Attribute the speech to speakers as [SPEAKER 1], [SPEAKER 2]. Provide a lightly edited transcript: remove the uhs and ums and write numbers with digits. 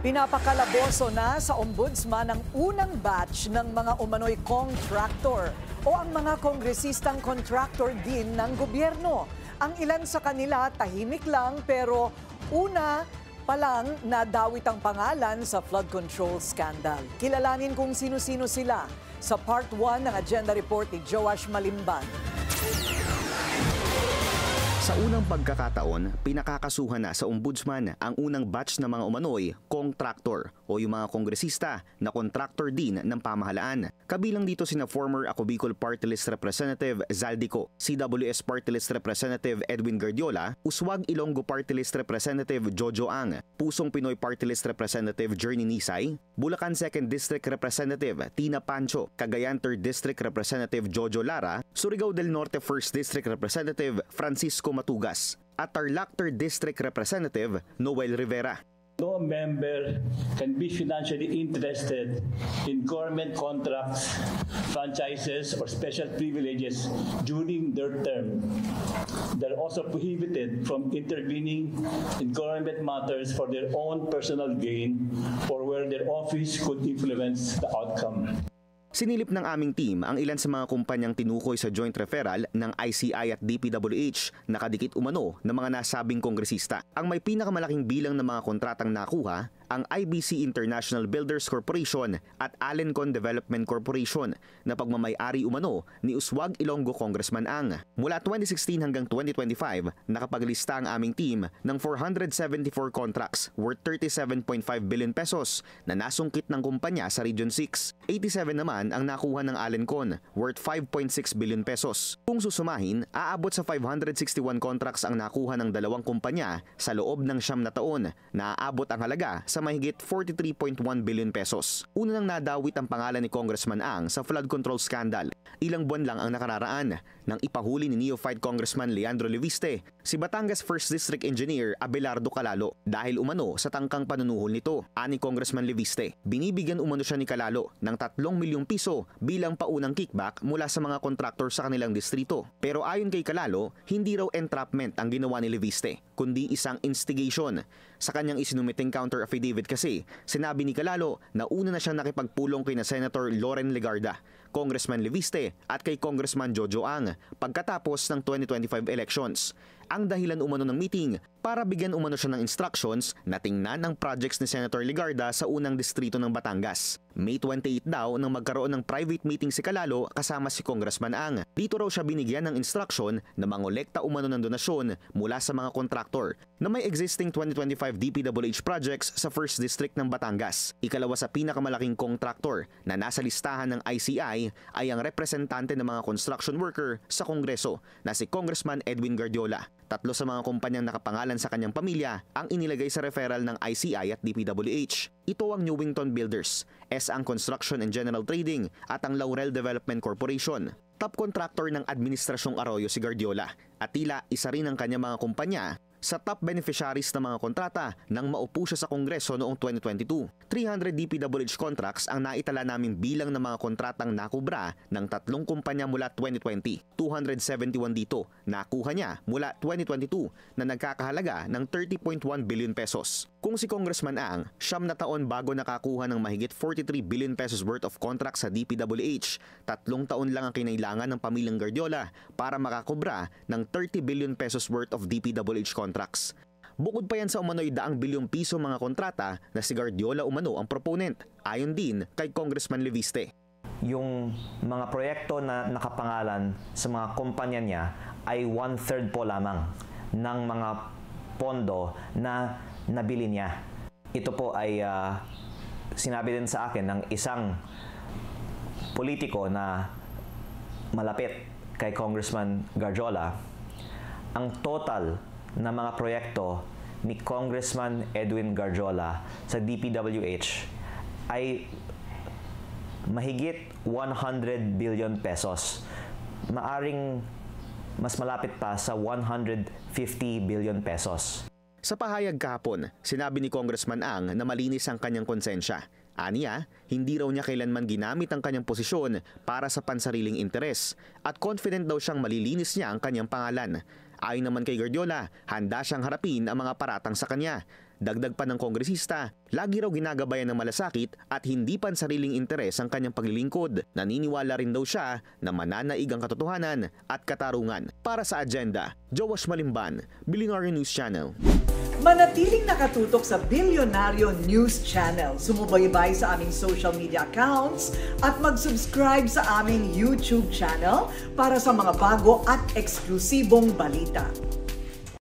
[SPEAKER 1] Pinapakalaboso na sa ombudsman ang unang batch ng mga umano'y contractor o ang mga kongresistang contractor din ng gobyerno. Ang ilan sa kanila tahimik lang pero una pa lang nadawit ang pangalan sa flood control scandal. Kilalanin kung sino-sino sila sa part 1 ng agenda report ni Joash Malimban.
[SPEAKER 2] Sa unang pagkakataon, pinakakasuhan na sa ombudsman ang unang batch ng mga umano'y contractor o yung mga kongresista na contractor din ng pamahalaan. Kabilang dito sina former Ako Bicol Party List Representative Zaldico, CWS Party List Representative Edwin Guardiola, Uswag Ilonggo Party List Representative Jojo Ang, Pusong Pinoy Party List Representative Journey Nisay, Bulacan 2nd District Representative Tina Pancho, Cagayan 3rd District Representative Jojo Lara, Surigao del Norte 1st District Representative Francisco Matugas, at Tarlac 3rd District Representative Noel Rivera.
[SPEAKER 3] No member can be financially interested in government contracts, franchises, or special privileges during their term. They're also prohibited from intervening in government matters for their own personal gain or where their office could influence the outcome.
[SPEAKER 2] Sinilip ng aming team ang ilan sa mga kumpanyang tinukoy sa joint referral ng ICI at DPWH na kadikit umano ng mga nasabing kongresista. Ang may pinakamalaking bilang ng mga kontratang nakuha, ang IBC International Builders Corporation at Alencon Development Corporation na pagmamay-ari umano ni Uswag Ilonggo Congressman Ang. Mula 2016 hanggang 2025, nakapaglista ang aming team ng 474 contracts worth 37.5 billion pesos na nasungkit ng kumpanya sa Region 6. 87 naman ang nakuha ng Alencon worth 5.6 billion pesos. Kung susumahin, aabot sa 561 contracts ang nakuha ng dalawang kumpanya sa loob ng 9 na taon na aabot ang halaga sa mahigit 43.1 billion pesos. Una nang nadawit ang pangalan ni Congressman Ang sa flood control scandal. Ilang buwan lang ang nakararaan nang ipahuli ni neophyte Congressman Leandro Leviste si Batangas 1st District Engineer Abelardo Calalo dahil umano sa tangkang panunuhol nito. Ani Congressman Leviste, binibigyan umano siya ni Calalo ng 3 milyong piso bilang paunang kickback mula sa mga kontraktor sa kanilang distrito. Pero ayon kay Calalo, hindi raw entrapment ang ginawa ni Leviste, kundi isang instigation. Sa kanyang isinumiting counter affidavit kasi, sinabi ni Calalo na una na siyang nakipagpulong kay na Senator Loren Legarda, Congressman Leviste at kay Congressman Jojo Ang pagkatapos ng 2025 elections. Ang dahilan umano ng meeting para bigyan umano siya ng instructions na tingnan ang projects ni Senator Legarda sa unang distrito ng Batangas. May 28 daw nang magkaroon ng private meeting si Calalo kasama si Congressman Ang. Dito raw siya binigyan ng instruction na mangolekta umano ng donasyon mula sa mga kontraktor na may existing 2025 DPWH projects sa 1st District ng Batangas. Ikalawa sa pinakamalaking kontraktor na nasa listahan ng ICI ay ang representante ng mga construction worker sa Kongreso na si Congressman Edwin Guardiola. 3 sa mga kumpanyang nakapangalan sa kanyang pamilya ang inilagay sa referral ng ICI at DPWH. Ito ang Newington Builders, S.Ang Construction and General Trading at ang Laurel Development Corporation. Top contractor ng Administrasyong Arroyo si Guardiola at tila isa rin ang kanyang mga kumpanya sa top beneficiaries ng mga kontrata nang maupo siya sa Kongreso noong 2022. 300 DPWH contracts ang naitala naming bilang ng mga kontratang nakubra ng 3 kumpanya mula 2020. 271 dito nakuha niya mula 2022 na nagkakahalaga ng 30.1 billion pesos. Kung si Congressman Ang, 9 na taon bago nakakuha ng mahigit 43 billion pesos worth of contracts sa DPWH, 3 taon lang ang kinailangan ng pamilyang Guardiola para makakubra ng 30 billion pesos worth of DPWH contracts. Bukod pa yan sa umano'y 100 bilyong piso mga kontrata na si Guardiola umano ang proponent, ayon din kay Congressman Leviste.
[SPEAKER 4] Yung mga proyekto na nakapangalan sa mga kumpanya niya ay 1/3 po lamang ng mga pondo na nabili niya. Ito po ay sinabi din sa akin ng isang politiko na malapit kay Congressman Guardiola. Ang total na mga proyekto ni Congressman Edwin Guardiola sa DPWH ay mahigit 100 billion pesos. Maaring mas malapit pa sa 150 billion pesos.
[SPEAKER 2] Sa pahayag kahapon, sinabi ni Congressman Ang na malinis ang kanyang konsensya. Aniya, hindi raw niya kailanman ginamit ang kanyang posisyon para sa pansariling interes at confident daw siyang malilinis niya ang kanyang pangalan. Ayon naman kay Guardiola, handa siyang harapin ang mga paratang sa kanya. Dagdag pa ng kongresista, lagi raw ginagabayan ng malasakit at hindi pansariling interes ang kanyang paglilingkod. Naniniwala rin daw siya na mananaig ang katotohanan at katarungan. Para sa Agenda, Joash Malimban, Billionaire News Channel.
[SPEAKER 1] Manatiling nakatutok sa Billionaire News Channel. Sumubaybay sa aming social media accounts at mag-subscribe sa aming YouTube channel para sa mga bago at eksklusibong balita.